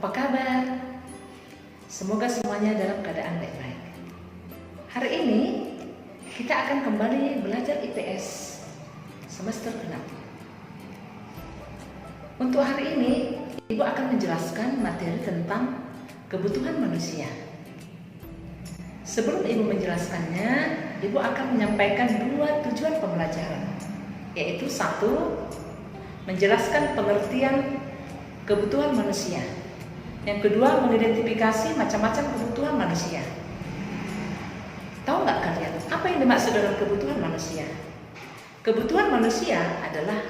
Apa kabar? Semoga semuanya dalam keadaan baik-baik. Hari ini kita akan kembali belajar IPS semester ke-6. Untuk hari ini, Ibu akan menjelaskan materi tentang kebutuhan manusia. Sebelum Ibu menjelaskannya, Ibu akan menyampaikan 2 tujuan pembelajaran, yaitu 1, menjelaskan pengertian kebutuhan manusia. Yang kedua, mengidentifikasi macam-macam kebutuhan manusia. Tahu nggak kalian, apa yang dimaksud dengan kebutuhan manusia? Kebutuhan manusia adalah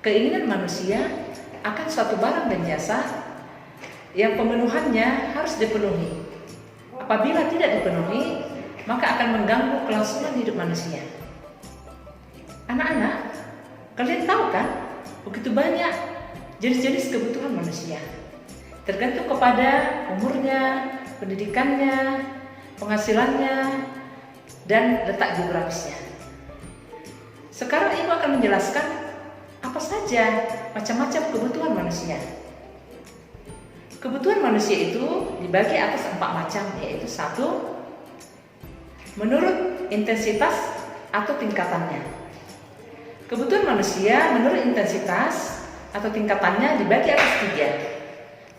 keinginan manusia akan suatu barang dan jasa yang pemenuhannya harus dipenuhi. Apabila tidak dipenuhi, maka akan mengganggu kelangsungan hidup manusia. Anak-anak, kalian tahu kan, begitu banyak jenis-jenis kebutuhan manusia. Tergantung kepada umurnya, pendidikannya, penghasilannya, dan letak geografisnya. Sekarang Ibu akan menjelaskan apa saja macam-macam kebutuhan manusia. Kebutuhan manusia itu dibagi atas 4 macam, yaitu 1, menurut intensitas atau tingkatannya. Kebutuhan manusia menurut intensitas atau tingkatannya dibagi atas 3,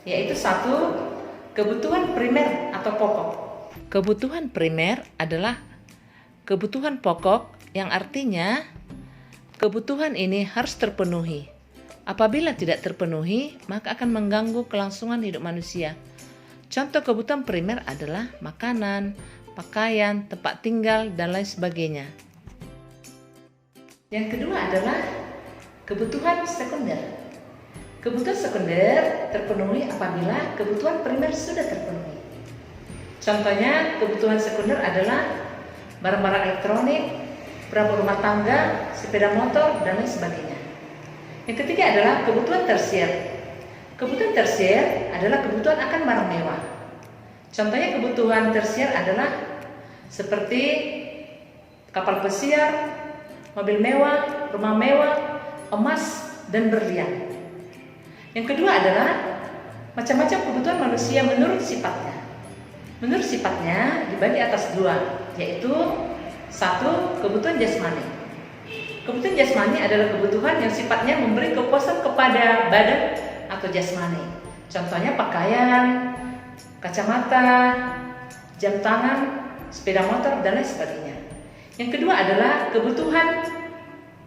yaitu 1, kebutuhan primer atau pokok. Kebutuhan primer adalah kebutuhan pokok yang artinya kebutuhan ini harus terpenuhi. Apabila tidak terpenuhi, maka akan mengganggu kelangsungan hidup manusia. Contoh kebutuhan primer adalah makanan, pakaian, tempat tinggal, dan lain sebagainya. Yang kedua adalah kebutuhan sekunder. Kebutuhan sekunder terpenuhi apabila kebutuhan primer sudah terpenuhi. Contohnya, kebutuhan sekunder adalah barang-barang elektronik, perabot rumah tangga, sepeda motor, dan lain sebagainya. Yang ketiga adalah kebutuhan tersier. Kebutuhan tersier adalah kebutuhan akan barang mewah. Contohnya kebutuhan tersier adalah seperti kapal pesiar, mobil mewah, rumah mewah, emas, dan berlian. Yang kedua adalah macam-macam kebutuhan manusia menurut sifatnya. Menurut sifatnya dibagi atas 2, yaitu 1, kebutuhan jasmani. Kebutuhan jasmani adalah kebutuhan yang sifatnya memberi kepuasan kepada badan atau jasmani. Contohnya pakaian, kacamata, jam tangan, sepeda motor, dan lain sebagainya. Yang kedua adalah kebutuhan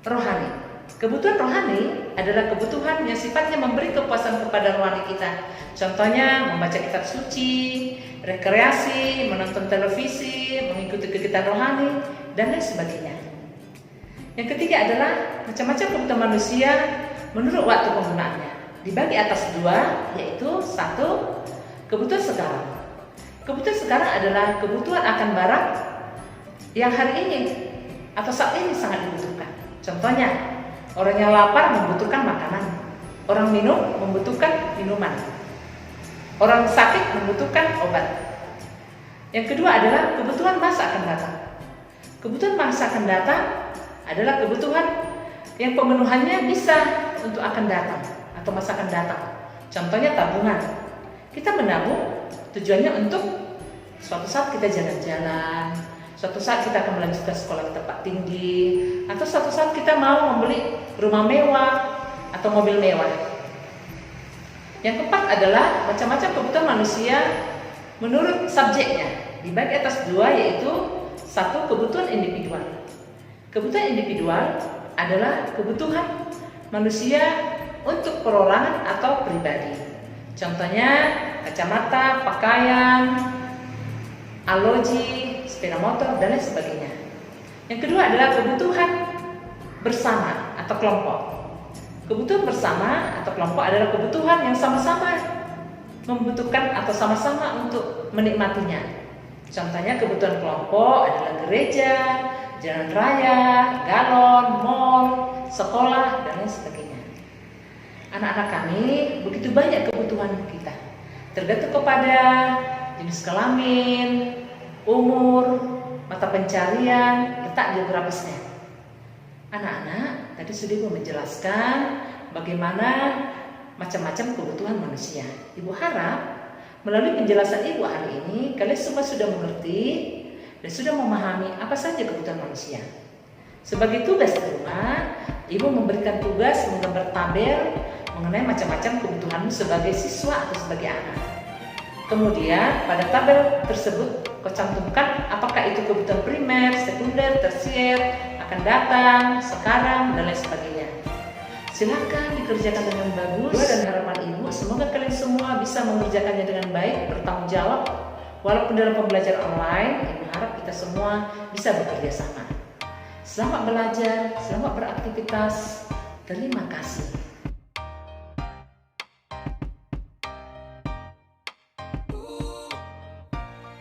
rohani. Kebutuhan rohani adalah kebutuhan yang sifatnya memberi kepuasan kepada rohani kita. Contohnya membaca kitab suci, rekreasi, menonton televisi, mengikuti kegiatan rohani, dan lain sebagainya. Yang ketiga adalah macam-macam kebutuhan manusia menurut waktu penggunaannya. Dibagi atas 2, yaitu 1, kebutuhan sekarang. Kebutuhan sekarang adalah kebutuhan akan barang yang hari ini atau saat ini sangat dibutuhkan. Contohnya, orang yang lapar membutuhkan makanan, orang minum membutuhkan minuman, orang sakit membutuhkan obat. Yang kedua adalah kebutuhan masa akan datang. Kebutuhan masa akan datang adalah kebutuhan yang pemenuhannya bisa untuk akan datang atau masa akan datang. Contohnya tabungan. Kita menabung tujuannya untuk suatu saat kita jalan-jalan, suatu saat kita akan melanjutkan sekolah di tempat tinggi, atau suatu saat kita mau membeli rumah mewah atau mobil mewah. Yang keempat adalah macam-macam kebutuhan manusia menurut subjeknya. Dibagi atas 2, yaitu 1, kebutuhan individual. Kebutuhan individual adalah kebutuhan manusia untuk perorangan atau pribadi. Contohnya kacamata, pakaian, aloji, sepeda motor, dan lain sebagainya. Yang kedua adalah kebutuhan bersama atau kelompok. Kebutuhan bersama atau kelompok adalah kebutuhan yang sama-sama membutuhkan atau sama-sama untuk menikmatinya. Contohnya kebutuhan kelompok adalah gereja, jalan raya, galon, mall, sekolah, dan lain sebagainya. Anak-anak kami begitu banyak kebutuhan kita, tergantung kepada jenis kelamin, umur, mata pencarian, letak geografisnya. Anak-anak tadi sudah menjelaskan bagaimana macam-macam kebutuhan manusia. Ibu harap melalui penjelasan Ibu hari ini, kalian semua sudah mengerti dan sudah memahami apa saja kebutuhan manusia. Sebagai tugas di rumah, Ibu memberikan tugas menggambar tabel mengenai macam-macam kebutuhanmu sebagai siswa atau sebagai anak. Kemudian pada tabel tersebut kau cantumkan apakah itu kebutuhan primer, sekunder, tersier, akan datang, sekarang, dan lain sebagainya. Silakan dikerjakan dengan bagus. Dan harapan Ibu semoga kalian semua bisa mengerjakannya dengan baik, bertanggung jawab. Walaupun dalam pembelajaran online, Ibu harap kita semua bisa bekerja sama. Selamat belajar, selamat beraktivitas. Terima kasih.